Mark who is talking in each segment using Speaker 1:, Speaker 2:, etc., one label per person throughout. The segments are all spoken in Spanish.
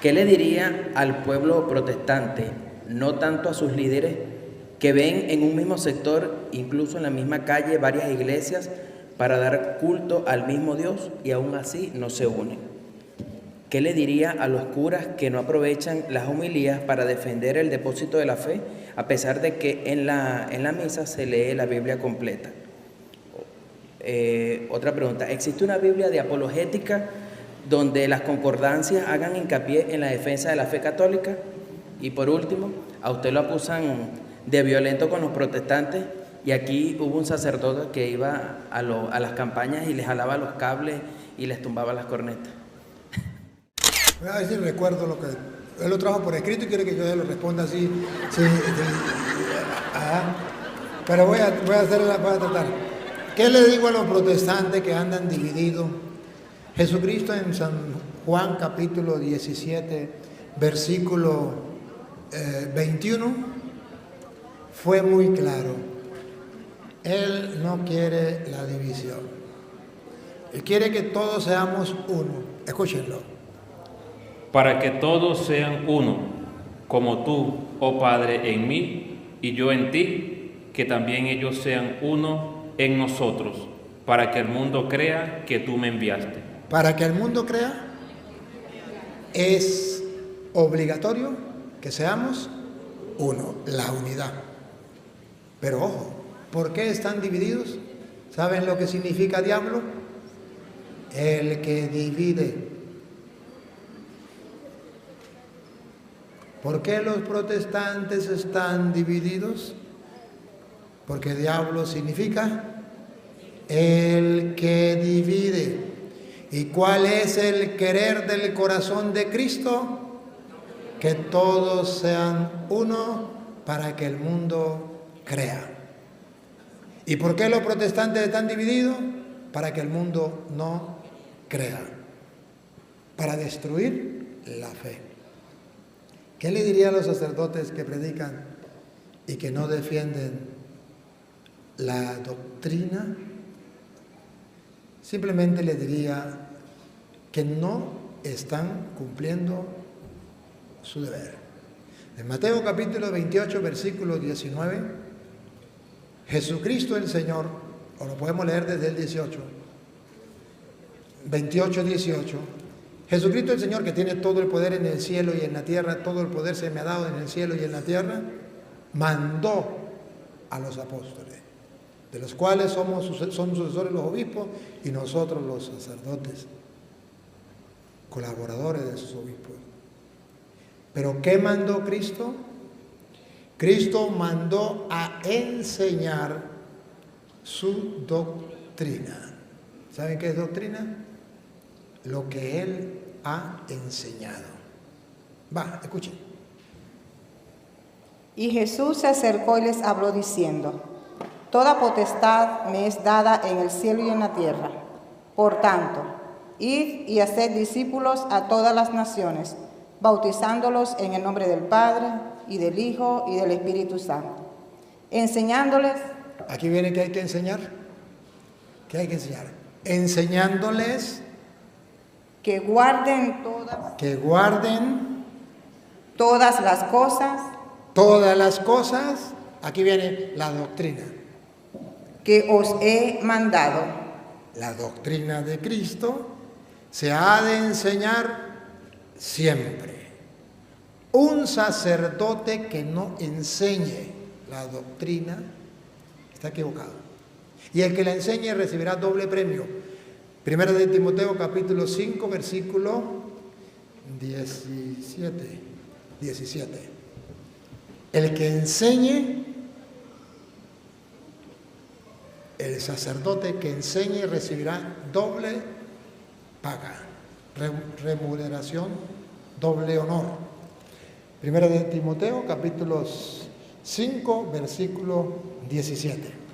Speaker 1: ¿Qué le diría al pueblo protestante, no tanto a sus líderes, que ven en un mismo sector, incluso en la misma calle, varias iglesias para dar culto al mismo Dios y aún así no se unen? ¿Qué le diría a los curas que no aprovechan las homilías para defender el depósito de la fe, a pesar de que en la misa se lee la Biblia completa? Otra pregunta, ¿existe una Biblia de apologética donde las concordancias hagan hincapié en la defensa de la fe católica? Y por último, a usted lo acusan de violento con los protestantes, y aquí hubo un sacerdote que iba a las campañas y les jalaba los cables y les tumbaba las cornetas.
Speaker 2: Voy a ver si recuerdo lo que... Él lo trajo por escrito y quiere que yo se lo responda así. Sí, pero voy a tratar. ¿Qué le digo a los protestantes que andan divididos? Jesucristo en San Juan capítulo 17, versículo 21, fue muy claro. Él no quiere la división. Él quiere que todos seamos uno. Escúchenlo.
Speaker 3: Para que todos sean uno, como tú, oh Padre, en mí y yo en ti, que también ellos sean uno en nosotros, para que el mundo crea que tú me enviaste.
Speaker 2: Para que el mundo crea, es obligatorio que seamos uno, la unidad. Pero ojo, ¿por qué están divididos? ¿Saben lo que significa diablo? El que divide. ¿Por qué los protestantes están divididos? Porque diablo significa el que divide. ¿Y cuál es el querer del corazón de Cristo? Que todos sean uno para que el mundo crea. ¿Y por qué los protestantes están divididos? Para que el mundo no crea. Para destruir la fe. ¿Qué le diría a los sacerdotes que predican y que no defienden la doctrina? Simplemente le diría que no están cumpliendo su deber. En Mateo capítulo 28, versículo 19, Jesucristo el Señor, o lo podemos leer desde el 18, 28, 18, Jesucristo el Señor, que tiene todo el poder en el cielo y en la tierra, todo el poder se me ha dado en el cielo y en la tierra, mandó a los apóstoles, de los cuales son sucesores los obispos y nosotros los sacerdotes, colaboradores de sus obispos. ¿Pero qué mandó Cristo? Cristo mandó a enseñar su doctrina. ¿Saben qué es doctrina? Lo que Él ha enseñado. Escuchen.
Speaker 4: Y Jesús se acercó y les habló diciendo: Toda potestad me es dada en el cielo y en la tierra. Por tanto, id y haced discípulos a todas las naciones, bautizándolos en el nombre del Padre, y del Hijo, y del Espíritu Santo, enseñándoles...
Speaker 2: Aquí viene que hay que enseñar. ¿Qué hay que enseñar? Enseñándoles...
Speaker 4: Que guarden todas las cosas.
Speaker 2: Todas las cosas. Aquí viene la doctrina.
Speaker 4: Que os he mandado.
Speaker 2: La doctrina de Cristo se ha de enseñar siempre. Un sacerdote que no enseñe la doctrina está equivocado. Y el que la enseñe recibirá doble premio. Primera de Timoteo capítulo 5 versículo 17. El que enseñe, el sacerdote que enseñe recibirá doble paga, remuneración, doble honor. Primera de Timoteo capítulo 5 versículo 17.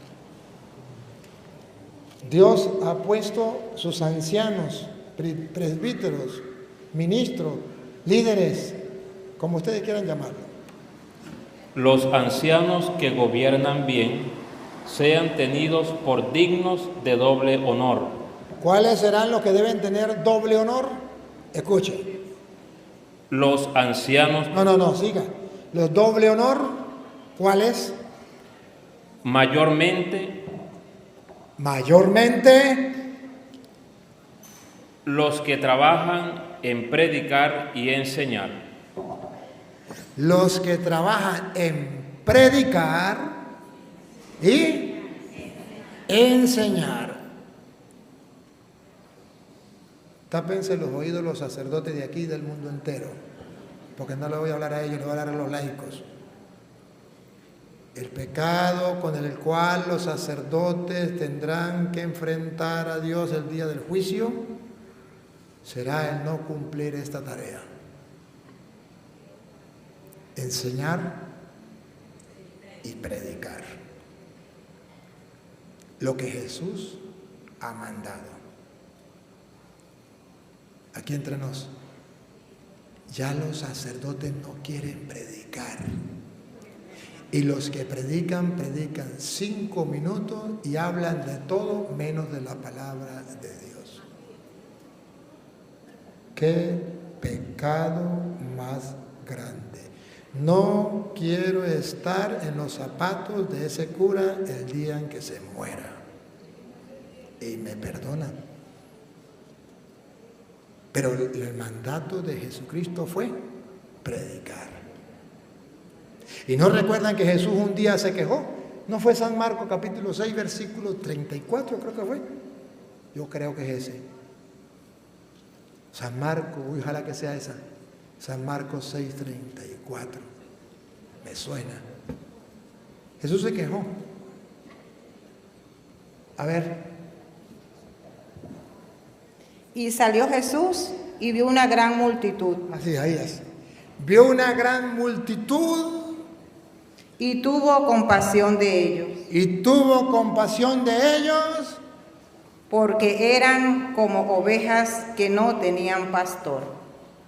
Speaker 2: Dios ha puesto sus ancianos, presbíteros, ministros, líderes, como ustedes quieran llamarlo.
Speaker 3: Los ancianos que gobiernan bien sean tenidos por dignos de doble honor.
Speaker 2: ¿Cuáles serán los que deben tener doble honor? Escuchen.
Speaker 3: los ancianos
Speaker 2: No, siga. Los doble honor, ¿cuál es?
Speaker 3: mayormente los que trabajan en predicar y enseñar.
Speaker 2: Los que trabajan en predicar y enseñar. Tápense los oídos los sacerdotes de aquí y del mundo entero, porque no le voy a hablar a ellos, le voy a hablar a los laicos. El pecado con el cual los sacerdotes tendrán que enfrentar a Dios el día del juicio será el no cumplir esta tarea. Enseñar y predicar lo que Jesús ha mandado. Aquí entre nos, ya los sacerdotes no quieren predicar. Y los que predican 5 minutos y hablan de todo menos de la palabra de Dios. ¡Qué pecado más grande! No quiero estar en los zapatos de ese cura el día en que se muera. Y me perdonan. Pero el mandato de Jesucristo fue predicar. ¿Y no recuerdan que Jesús un día se quejó? ¿No fue San Marcos capítulo 6, versículo 34, creo que fue? Yo creo que es ese. San Marcos, ojalá que sea esa. San Marcos 6, 34. Me suena. Jesús se quejó. A ver.
Speaker 4: Y salió Jesús y vio una gran multitud.
Speaker 2: Así, ahí es. Vio una gran multitud.
Speaker 4: Y tuvo compasión de ellos.
Speaker 2: Y tuvo compasión de ellos.
Speaker 4: Porque eran como ovejas que no tenían pastor.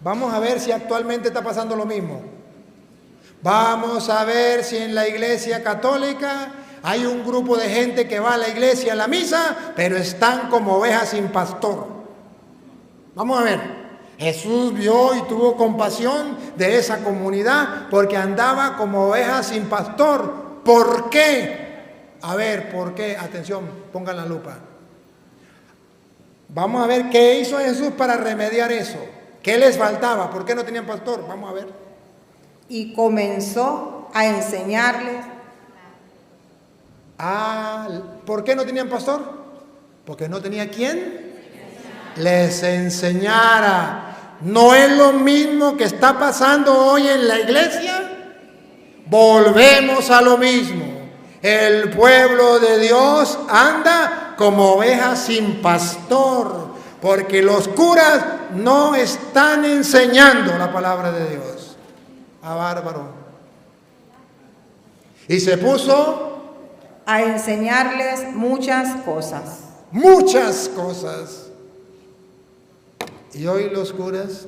Speaker 2: Vamos a ver si actualmente está pasando lo mismo. Vamos a ver si en la iglesia católica hay un grupo de gente que va a la iglesia a la misa, pero están como ovejas sin pastor. Vamos a ver. Jesús vio y tuvo compasión de esa comunidad porque andaba como ovejas sin pastor. ¿Por qué? A ver, ¿por qué? Atención, pongan la lupa. Vamos a ver qué hizo Jesús para remediar eso. ¿Qué les faltaba? ¿Por qué no tenían pastor? Vamos a ver.
Speaker 4: Y comenzó a enseñarles.
Speaker 2: ¿Por qué no tenían pastor? Porque no tenía quien les enseñara. ¿No es lo mismo que está pasando hoy en la iglesia? Volvemos a lo mismo. El pueblo de Dios anda como ovejas sin pastor, porque los curas no están enseñando la palabra de Dios. Bárbaro. Y se puso
Speaker 4: a enseñarles muchas cosas.
Speaker 2: Muchas cosas. Y hoy los curas,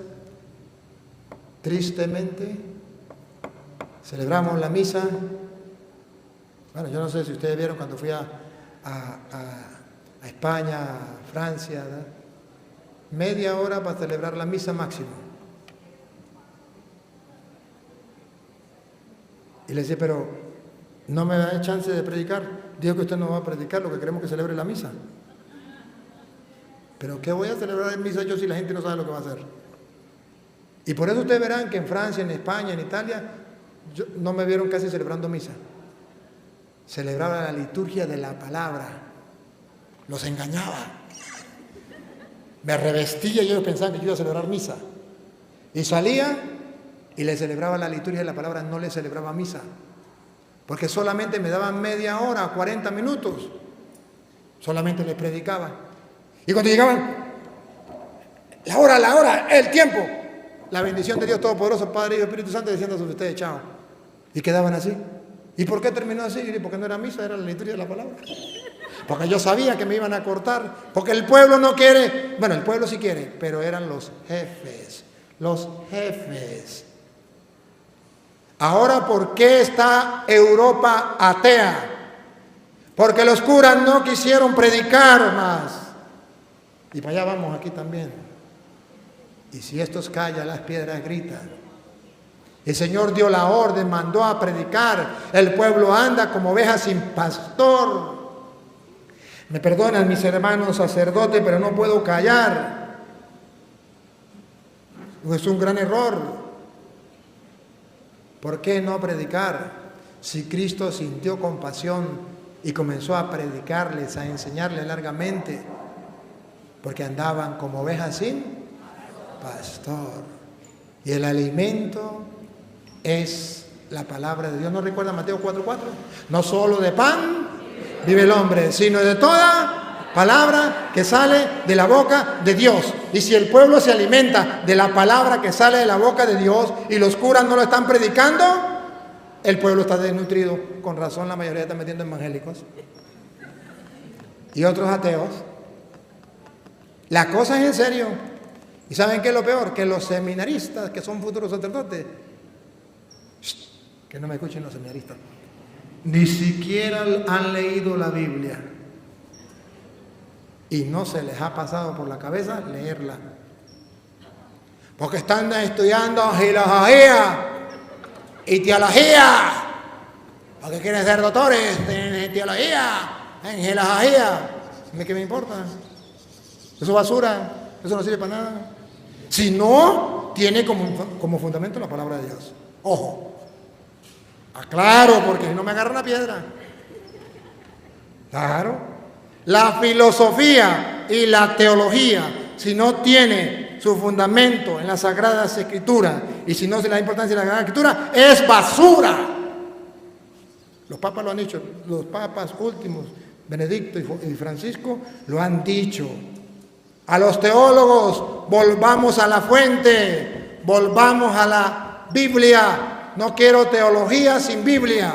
Speaker 2: tristemente, celebramos la misa. Bueno, yo no sé si ustedes vieron cuando fui a España, a Francia, ¿verdad? Media hora para celebrar la misa máximo. Y le decía, pero no me da chance de predicar. Digo que usted no va a predicar, lo que queremos que celebre la misa. Pero ¿qué voy a celebrar en misa yo si la gente no sabe lo que va a hacer? Y por eso ustedes verán que en Francia, en España, en Italia, no me vieron casi celebrando misa. Celebraba la liturgia de la palabra. Los engañaba. Me revestía y ellos pensaban que yo iba a celebrar misa. Y salía y le celebraba la liturgia de la palabra, no le celebraba misa. Porque solamente me daban media hora, 40 minutos. Solamente les predicaba. Y cuando llegaban, la hora, el tiempo, la bendición de Dios Todopoderoso, Padre, Hijo y Espíritu Santo, diciendo sobre ustedes, chao. Y quedaban así. ¿Y por qué terminó así? Porque no era misa, era la liturgia de la palabra. Porque yo sabía que me iban a cortar. Porque el pueblo no quiere. Bueno, el pueblo sí quiere, pero eran los jefes. Los jefes. Ahora, ¿por qué está Europa atea? Porque los curas no quisieron predicar más. Y para allá vamos aquí también. Y si estos callan, las piedras gritan. El Señor dio la orden, mandó a predicar. El pueblo anda como ovejas sin pastor. Me perdonan mis hermanos sacerdotes, pero no puedo callar. Es un gran error. ¿Por qué no predicar? Si Cristo sintió compasión y comenzó a predicarles, a enseñarles largamente, porque andaban como ovejas sin pastor. Y el alimento es la palabra de Dios. ¿No recuerda Mateo 4:4? No solo de pan vive el hombre, sino de toda palabra que sale de la boca de Dios. Y si el pueblo se alimenta de la palabra que sale de la boca de Dios y los curas no lo están predicando, el pueblo está desnutrido. Con razón la mayoría están metiendo evangélicos y otros ateos. La cosa es en serio. ¿Y saben qué es lo peor? Que los seminaristas, que son futuros sacerdotes, que no me escuchen los seminaristas, ni siquiera han leído la Biblia y no se les ha pasado por la cabeza leerla, porque están estudiando filosofía y teología, porque quieren ser doctores en teología, en filosofía. ¿Qué me importa? Eso es basura, eso no sirve para nada. Si no tiene como fundamento la palabra de Dios. Ojo. Aclaro, porque si no me agarra una piedra. Claro. La filosofía y la teología, si no tiene su fundamento en las Sagradas Escrituras y si no se le da importancia a la Sagrada Escritura, es basura. Los papas lo han dicho, los papas últimos, Benedicto y Francisco, lo han dicho. A los teólogos, volvamos a la fuente, volvamos a la Biblia. No quiero teología sin Biblia.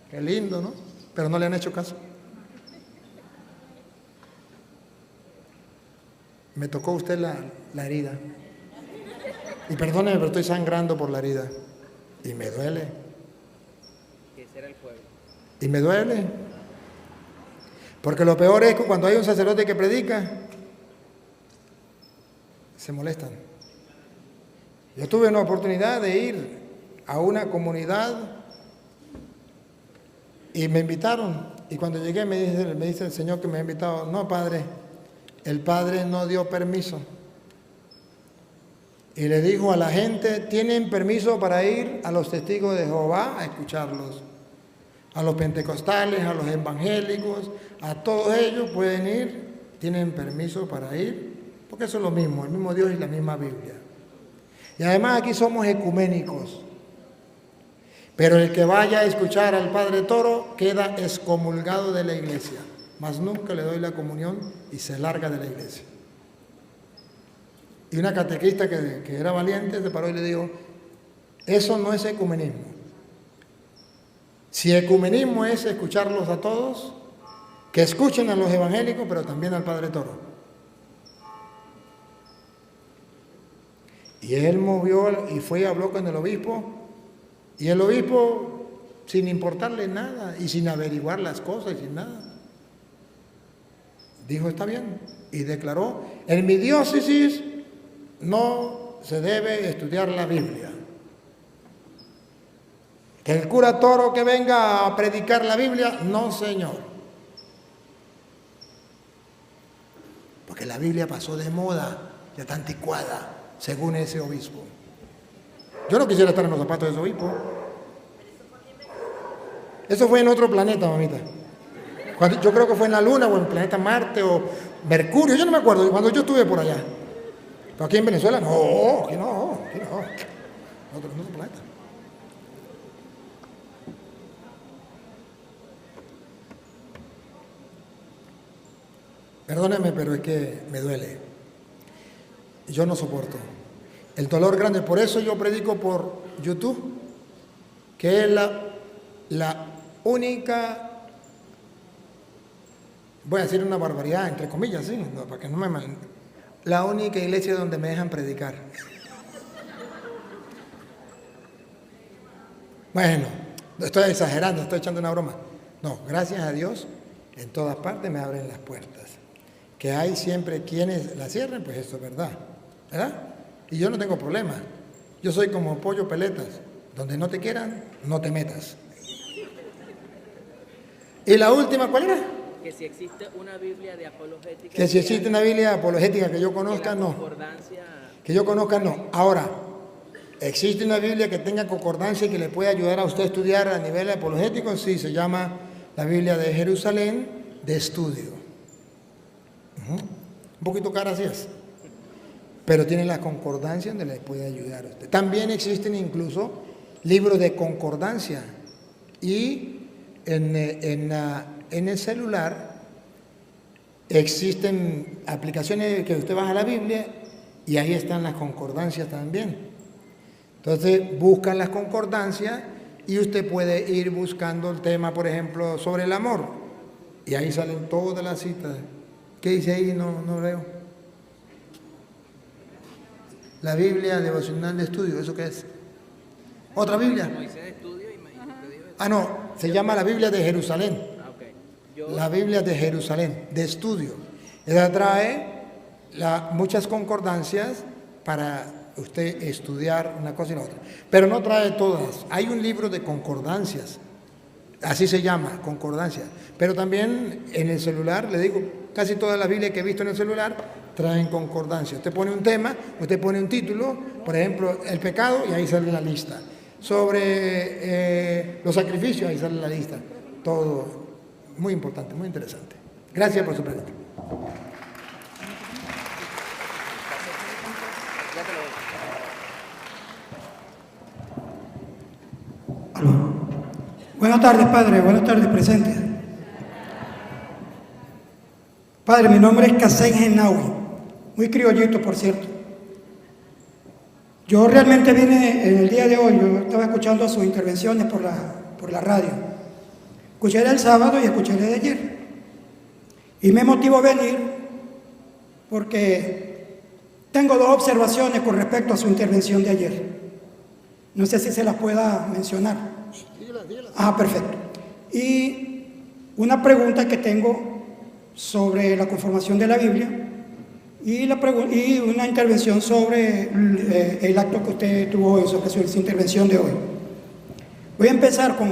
Speaker 2: Qué lindo, ¿no? Pero no le han hecho caso. Me tocó usted la herida. Y perdóneme, pero estoy sangrando por la herida. Y me duele. Y me duele. Porque lo peor es que cuando hay un sacerdote que predica, se molestan. Yo tuve una oportunidad de ir a una comunidad y me invitaron. Y cuando llegué me dice el Señor que me ha invitado. No, padre, el padre no dio permiso. Y le dijo a la gente, tienen permiso para ir a los testigos de Jehová a escucharlos. A los pentecostales, a los evangélicos, a todos ellos pueden ir, tienen permiso para ir, porque eso es lo mismo, el mismo Dios y la misma Biblia. Y además aquí somos ecuménicos. Pero el que vaya a escuchar al Padre Toro queda excomulgado de la iglesia, mas nunca le doy la comunión y se larga de la iglesia. Y una catequista que era valiente se paró y le dijo, eso no es ecumenismo. Si ecumenismo es escucharlos a todos, que escuchen a los evangélicos, pero también al Padre Toro. Y él movió y fue y habló con el obispo, y el obispo, sin importarle nada y sin averiguar las cosas y sin nada, dijo, está bien, y declaró, en mi diócesis no se debe estudiar la Biblia. Que el cura Toro que venga a predicar la Biblia, no señor. Porque la Biblia pasó de moda, ya está anticuada, según ese obispo. Yo no quisiera estar en los zapatos de ese obispo. Eso fue en otro planeta, mamita. Yo creo que fue en la Luna o en el planeta Marte o Mercurio, yo no me acuerdo, cuando yo estuve por allá. Pero aquí en Venezuela, no, aquí no. Otro planeta. Perdóneme, pero es que me duele. Yo no soporto. El dolor grande, por eso yo predico por YouTube, que es la única, voy a decir una barbaridad, entre comillas, sí, no, para que no me mal, la única iglesia donde me dejan predicar. Bueno, estoy exagerando, estoy echando una broma. No, gracias a Dios, en todas partes me abren las puertas. Que hay siempre quienes la cierren, pues eso es verdad. ¿verdad? Y yo no tengo problema. Yo soy como pollo peletas. Donde no te quieran, no te metas. Y la última, ¿cuál era?
Speaker 1: Que si existe una Biblia de apologética.
Speaker 2: Que si existe una Biblia apologética que yo conozca, no. Que yo conozca, no. Ahora, ¿existe una Biblia que tenga concordancia y que le pueda ayudar a usted a estudiar a nivel apologético? Sí, se llama la Biblia de Jerusalén de estudio. Un poquito cara así es. Pero tiene la concordancia donde le puede ayudar a usted. También existen incluso libros de concordancia. Y en el celular existen aplicaciones que usted baja la Biblia y ahí están las concordancias también. Entonces buscan las concordancias y usted puede ir buscando el tema, por ejemplo, sobre el amor. Y ahí salen todas las citas. ¿Qué dice ahí? No veo. La Biblia devocional de estudio, ¿eso qué es? ¿Otra Biblia? Ah, no, se llama la Biblia de Jerusalén. La Biblia de Jerusalén, de estudio. Ella trae muchas concordancias para usted estudiar una cosa y la otra. Pero no trae todas. Hay un libro de concordancias. Así se llama, concordancias. Pero también en el celular, le digo, casi todas las Biblias que he visto en el celular traen concordancia. Usted pone un tema, usted pone un título, por ejemplo, el pecado, y ahí sale la lista. Sobre los sacrificios, ahí sale la lista. Todo muy importante, muy interesante. Gracias por su pregunta.
Speaker 5: Aló. Buenas tardes, padre. Buenas tardes, presentes. Padre, mi nombre es Kasen Genawi. Muy criollito, por cierto. Yo realmente vine en el día de hoy, yo estaba escuchando sus intervenciones por la radio. Escuché el sábado y escuché el de ayer. Y me motivó a venir porque tengo dos observaciones con respecto a su intervención de ayer. No sé si se las pueda mencionar. Ah, perfecto. Y una pregunta que tengo sobre la conformación de la Biblia y una intervención sobre el acto que usted tuvo hoy, sobre su intervención de hoy. Voy a empezar con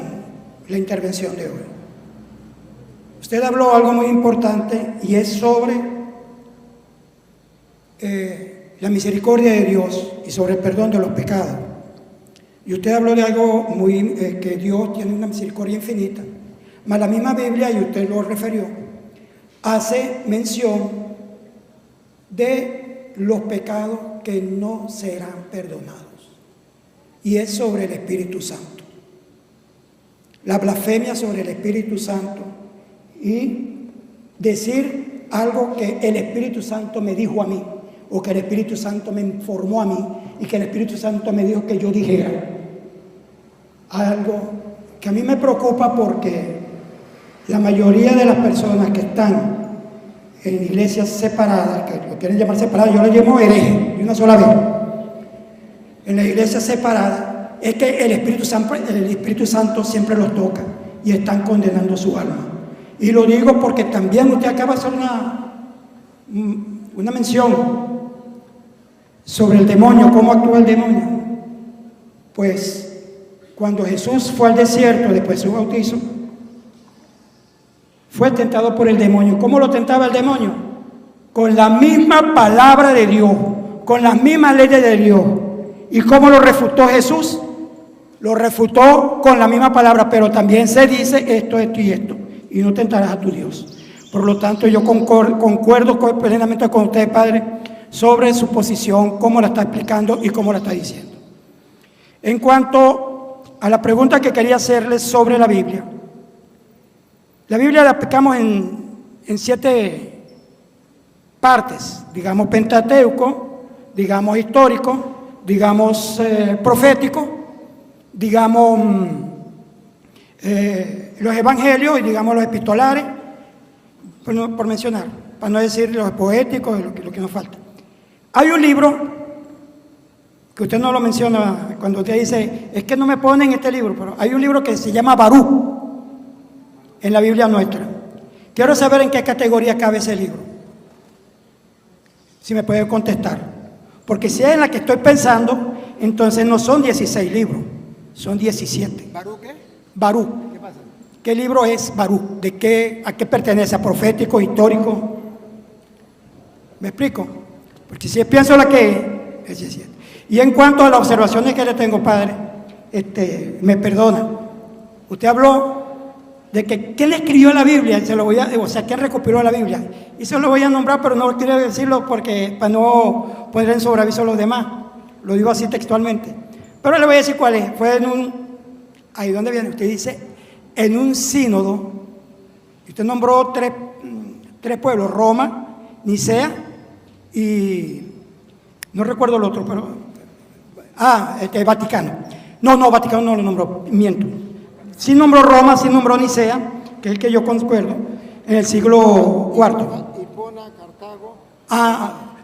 Speaker 5: la intervención de hoy. Usted habló algo muy importante y es sobre la misericordia de Dios y sobre el perdón de los pecados. Y usted habló de algo muy que Dios tiene una misericordia infinita, mas la misma Biblia, y usted lo refirió, hace mención de los pecados que no serán perdonados, y es sobre el Espíritu Santo, la blasfemia sobre el Espíritu Santo y decir algo que el Espíritu Santo me dijo a mí, o que el Espíritu Santo me informó a mí, y que el Espíritu Santo me dijo que yo dijera. Algo que a mí me preocupa porque la mayoría de las personas que están en iglesias separadas, que lo quieren llamar separadas, yo lo llamo hereje, de una sola vez. En las iglesias separadas es que el Espíritu Santo siempre los toca y están condenando su alma. Y lo digo porque también usted acaba de hacer una mención sobre el demonio, cómo actúa el demonio. Pues cuando Jesús fue al desierto después de su bautizo, fue tentado por el demonio. ¿Cómo lo tentaba el demonio? Con la misma palabra de Dios, con las mismas leyes de Dios. ¿Y cómo lo refutó Jesús? Lo refutó con la misma palabra, pero también se dice esto y esto, y no tentarás a tu Dios. Por lo tanto, yo concuerdo plenamente con usted, Padre, sobre su posición, cómo la está explicando y cómo la está diciendo. En cuanto a la pregunta que quería hacerles sobre la Biblia la aplicamos en 7 partes, digamos Pentateuco, digamos histórico, digamos profético, digamos los evangelios y digamos los epistolares, por mencionar, para no decir los poéticos y lo que nos falta. Hay un libro que usted no lo menciona cuando usted dice, es que no me ponen este libro, pero hay un libro que se llama Baruch en la Biblia nuestra. Quiero saber en qué categoría cabe ese libro, si me puede contestar, Porque si es en la que estoy pensando, entonces no son 16 libros, son 17.
Speaker 2: ¿Baruch qué?
Speaker 5: Baruch.
Speaker 2: ¿Qué pasa?
Speaker 5: ¿Qué libro es Baruch? ¿A qué pertenece? ¿A profético, histórico? ¿Me explico? Porque si pienso la que es 17. Y en cuanto a las observaciones que le tengo, padre, me perdona. Usted habló de que quién escribió la Biblia, quién recopiló la Biblia. Y se lo voy a nombrar, pero no quiero decirlo porque para no poner en sobreaviso a los demás. Lo digo así textualmente. Pero le voy a decir cuál es. Fue en ahí donde viene, usted dice, en un sínodo. Usted nombró tres pueblos, Roma, Nicea y no recuerdo el otro, pero Vaticano. No, Vaticano no lo nombró, miento. Sí nombró Roma, sí nombró Nicea, que es el que yo concuerdo, en el siglo IV.
Speaker 2: Hipona, Cartago.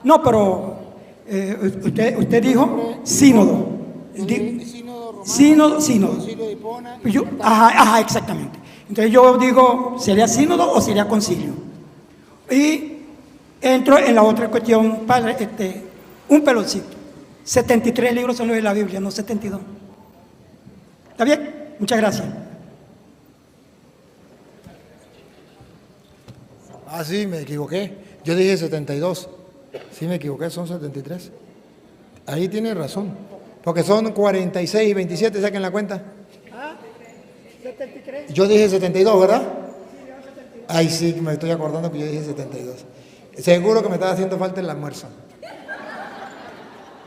Speaker 5: No, pero usted dijo sínodo.
Speaker 2: Sínodo romano.
Speaker 5: Sínodo.
Speaker 2: Concilio de Hipona.
Speaker 5: Exactamente. Entonces yo digo, ¿sería sínodo o sería concilio? Y entro en la otra cuestión, padre, un peloncito. 73 libros son los de la Biblia, no 72. ¿Está bien? Muchas gracias.
Speaker 2: Sí, me equivoqué. Yo dije 72. Sí, me equivoqué, son 73. Ahí tiene razón. Porque son 46 y 27, saquen la cuenta.
Speaker 5: 73.
Speaker 2: Yo dije 72, ¿verdad? Ay, sí, me estoy acordando que yo dije 72. Seguro que me estaba haciendo falta el almuerzo.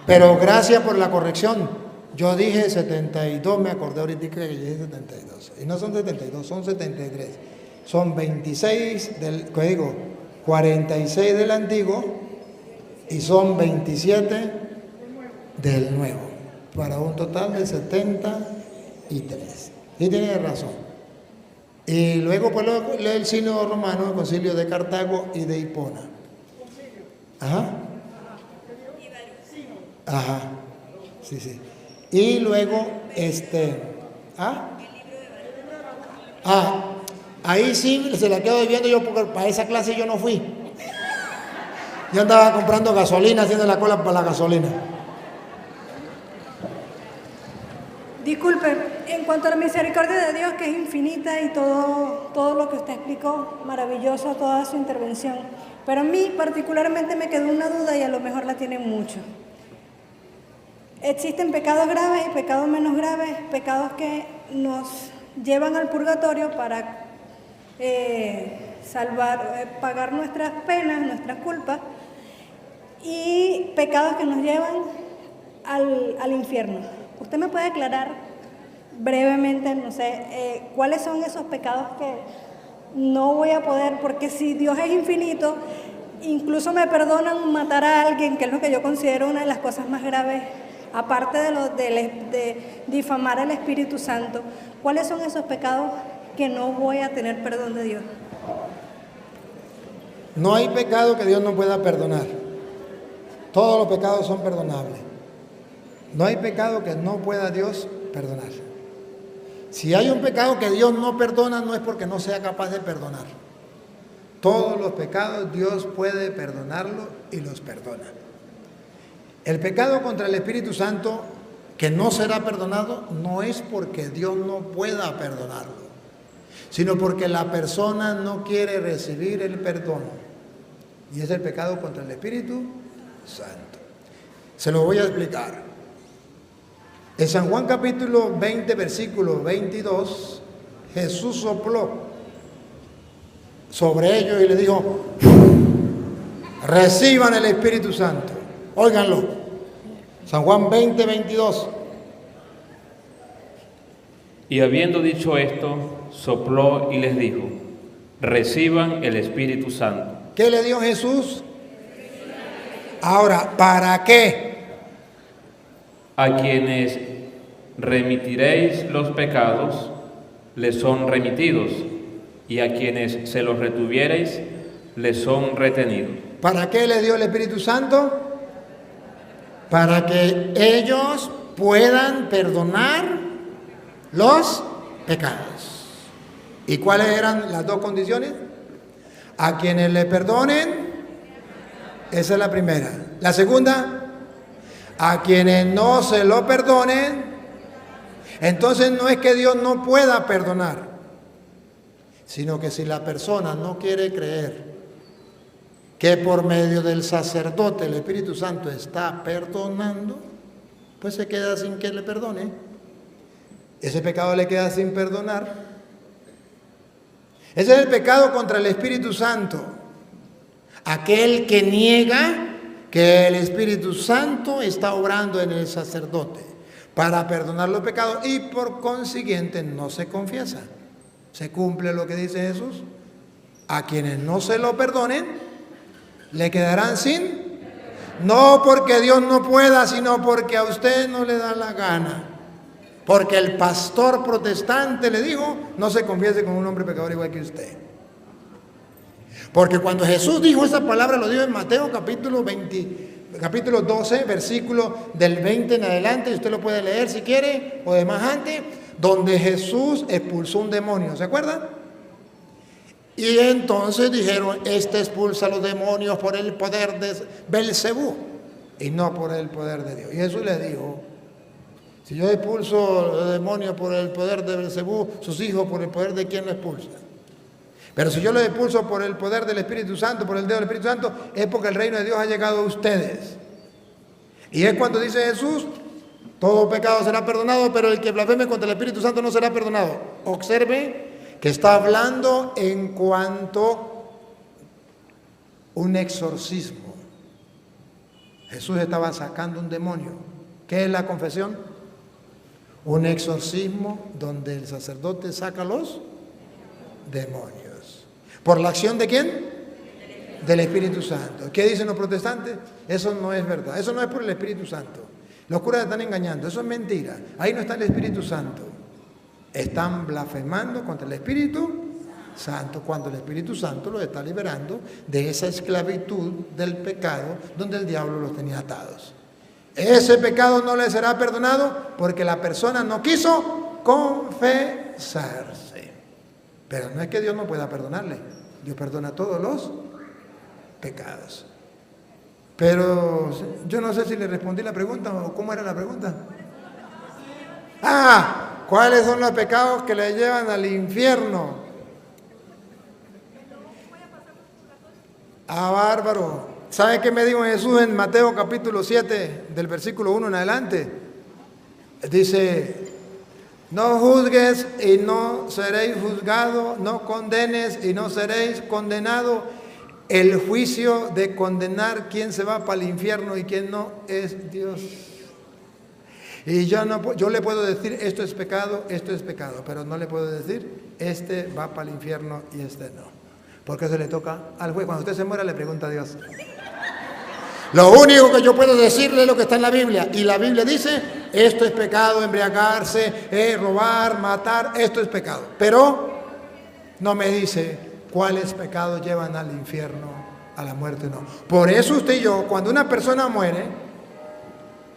Speaker 2: Pero gracias por la corrección. Yo dije 72, me acordé ahorita que yo dije 72. Y no son 72, son 73. Son 26 del, 46 del antiguo y son 27 del nuevo. Para un total de 73. Y tiene razón. Y luego pues lee el sínodo romano, el concilio de Cartago y de Hipona. Sí. Y luego ahí sí se la quedo viendo yo porque para esa clase yo no fui. Yo andaba comprando gasolina, haciendo la cola para la gasolina.
Speaker 6: Disculpe, en cuanto a la misericordia de Dios, que es infinita y todo lo que usted explicó, maravilloso toda su intervención. Pero a mí particularmente me quedó una duda y a lo mejor la tienen mucho. Existen pecados graves y pecados menos graves, pecados que nos llevan al purgatorio para pagar nuestras penas, nuestras culpas, y pecados que nos llevan al infierno. ¿Usted me puede aclarar brevemente, no sé, cuáles son esos pecados que no voy a poder? Porque si Dios es infinito, incluso me perdonan matar a alguien, que es lo que yo considero una de las cosas más graves, aparte de difamar al Espíritu Santo. ¿Cuáles son esos pecados que no voy a tener perdón de Dios?
Speaker 2: No hay pecado que Dios no pueda perdonar. Todos los pecados son perdonables. No hay pecado que no pueda Dios perdonar. Si hay un pecado que Dios no perdona, no es porque no sea capaz de perdonar. Todos los pecados Dios puede perdonarlos y los perdona. El pecado contra el Espíritu Santo que no será perdonado no es porque Dios no pueda perdonarlo, sino porque la persona no quiere recibir el perdón. Y es el pecado contra el Espíritu Santo. Se lo voy a explicar. En San Juan capítulo 20, versículo 22, Jesús sopló sobre ellos y le dijo: reciban el Espíritu Santo. Óiganlo. San Juan 20, 22.
Speaker 3: Y habiendo dicho esto, sopló y les dijo: reciban el Espíritu Santo.
Speaker 2: ¿Qué le dio Jesús? Ahora, ¿para qué?
Speaker 3: A quienes remitiréis los pecados, les son remitidos, y a quienes se los retuviereis, les son retenidos.
Speaker 2: ¿Para qué le dio el Espíritu Santo? Para que ellos puedan perdonar los pecados. ¿Y cuáles eran las dos condiciones? A quienes le perdonen, esa es la primera. La segunda, A quienes no se lo perdonen, entonces no es que Dios no pueda perdonar, sino que si la persona no quiere creer que por medio del sacerdote el Espíritu Santo está perdonando, pues se queda sin que le perdone. Ese pecado le queda sin perdonar. Ese es el pecado contra el Espíritu Santo. Aquel que niega que el Espíritu Santo está obrando en el sacerdote para perdonar los pecados y por consiguiente no se confiesa. Se cumple lo que dice Jesús. A quienes no se lo perdonen, le quedarán sin. No porque Dios no pueda, sino porque a usted no le da la gana. Porque el pastor protestante le dijo, no se confiese con un hombre pecador igual que usted. Porque cuando Jesús dijo esa palabra, lo dijo en Mateo capítulo 12, versículo del 20 en adelante, y usted lo puede leer si quiere, o de más antes, donde Jesús expulsó un demonio, ¿se acuerdan? Y entonces dijeron, este expulsa los demonios por el poder de Belcebú, y no por el poder de Dios. Y Jesús le dijo, si yo expulso los demonios por el poder de Belcebú, sus hijos por el poder de quién lo expulsan. Pero si yo lo expulso por el poder del Espíritu Santo, por el dedo del Espíritu Santo, es porque el reino de Dios ha llegado a ustedes. Y es cuando dice Jesús, todo pecado será perdonado, pero el que blasfeme contra el Espíritu Santo no será perdonado. Observe que está hablando en cuanto un exorcismo. Jesús estaba sacando un demonio. ¿Qué es la confesión? Un exorcismo donde el sacerdote saca los demonios. ¿Por la acción de quién? Del Espíritu Santo. ¿Qué dicen los protestantes? Eso no es verdad. Eso no es por el Espíritu Santo. Los curas están engañando. Eso es mentira. Ahí no está el Espíritu Santo. Están blasfemando contra el Espíritu Santo cuando el Espíritu Santo los está liberando de esa esclavitud del pecado donde el diablo los tenía atados. Ese pecado no le será perdonado porque la persona no quiso confesarse. Pero no es que Dios no pueda perdonarle. Dios perdona todos los pecados. Pero yo no sé si le respondí la pregunta o cómo era la pregunta. ¿Cuáles son los pecados que le llevan al infierno? Bárbaro. ¿Sabe qué me dijo Jesús en Mateo capítulo 7, del versículo 1 en adelante? Dice, no juzgues y no seréis juzgados, no condenes y no seréis condenados. El juicio de condenar quién se va para el infierno y quién no es Dios. Y yo le puedo decir esto es pecado, pero no le puedo decir este va para el infierno y este no. Porque eso le toca al juez. Cuando usted se muera le pregunta a Dios. Lo único que yo puedo decirle es lo que está en la Biblia. Y la Biblia dice, esto es pecado, embriagarse, robar, matar, esto es pecado. Pero no me dice cuáles pecados llevan al infierno, a la muerte, no. Por eso usted y yo, cuando una persona muere,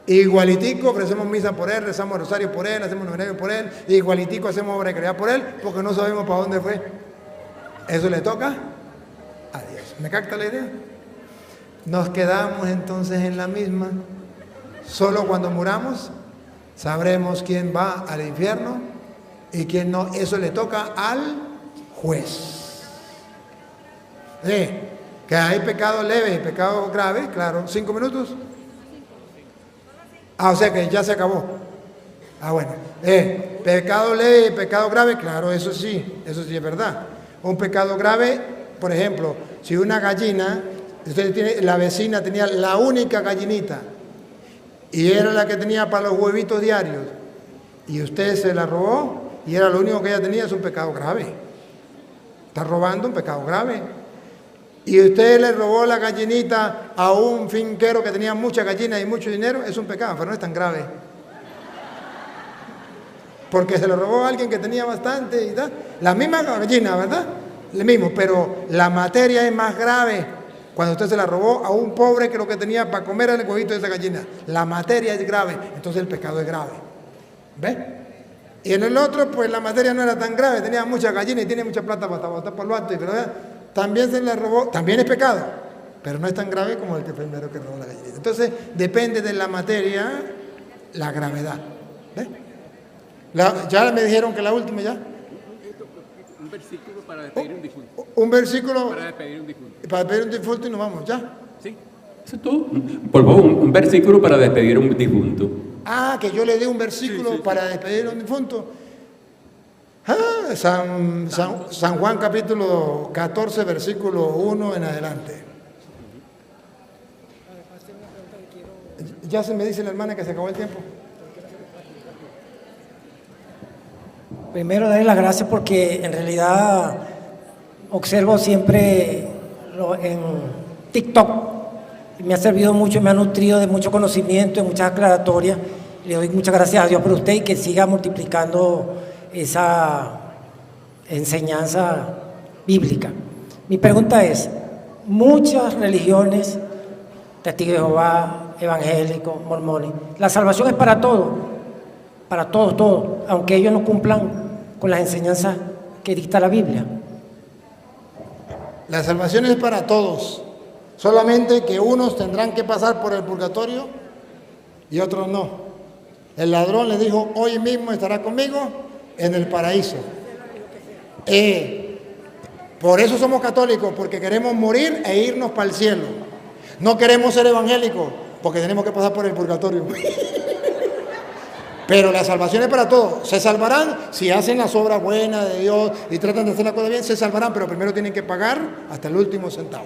Speaker 2: igualitico ofrecemos misa por él, rezamos rosario por él, hacemos novenario por él, igualitico hacemos obra de caridad por él, porque no sabemos para dónde fue. Eso le toca a Dios. ¿Me capta la idea? Nos quedamos entonces en la misma. Solo cuando muramos sabremos quién va al infierno y quién no. Eso le toca al juez. Que hay pecado leve y pecado grave, claro. 5 minutos. O sea que ya se acabó. Bueno. Pecado leve y pecado grave, claro, eso sí es verdad. Un pecado grave, por ejemplo, si una gallina, la vecina tenía la única gallinita y era la que tenía para los huevitos diarios y usted se la robó y era lo único que ella tenía, es un pecado grave. Está robando, un pecado grave. Y usted le robó la gallinita a un finquero que tenía muchas gallinas y mucho dinero, es un pecado, pero no es tan grave. Porque se lo robó a alguien que tenía bastante y tal. La misma gallina, ¿verdad? Lo mismo, pero la materia es más grave cuando usted se la robó a un pobre que lo que tenía para comer era el huevito de esa gallina. La materia es grave, entonces el pecado es grave. ¿Ves? Y en el otro, pues la materia no era tan grave, tenía muchas gallinas y tiene mucha plata para botar por lo alto, pero también se la robó, también es pecado, pero no es tan grave como el que primero que robó la gallinita. Entonces, depende de la materia, la gravedad. ¿Ves? Ya me dijeron que la última ya.
Speaker 7: Un versículo para despedir un difunto.
Speaker 2: Un versículo
Speaker 7: Para despedir un difunto.
Speaker 2: para despedir un difunto y nos vamos, ¿ya?
Speaker 7: Sí. Eso es todo. Por favor, un versículo para despedir un difunto.
Speaker 2: Ah, que yo le dé un versículo para despedir a un difunto. Ah, San Juan capítulo 14, versículo 1 en adelante. Ya se me dice la hermana que se acabó el tiempo.
Speaker 8: Primero, darle las gracias porque en realidad observo siempre en TikTok y me ha servido mucho, me ha nutrido de mucho conocimiento, de muchas aclaratorias. Le doy muchas gracias a Dios por usted y que siga multiplicando esa enseñanza bíblica. Mi pregunta es, muchas religiones, testigos de Jehová, evangélicos, mormones, la salvación es para todos, aunque ellos no cumplan con las enseñanzas que dicta la Biblia.
Speaker 2: La salvación es para todos, solamente que unos tendrán que pasar por el purgatorio y otros no. El ladrón le dijo, hoy mismo estará conmigo en el paraíso. Por eso somos católicos, porque queremos morir e irnos para el cielo. No queremos ser evangélicos, porque tenemos que pasar por el purgatorio. Pero la salvación es para todos. Se salvarán si hacen las obras buenas de Dios y tratan de hacer las cosas bien, se salvarán, pero primero tienen que pagar hasta el último centavo.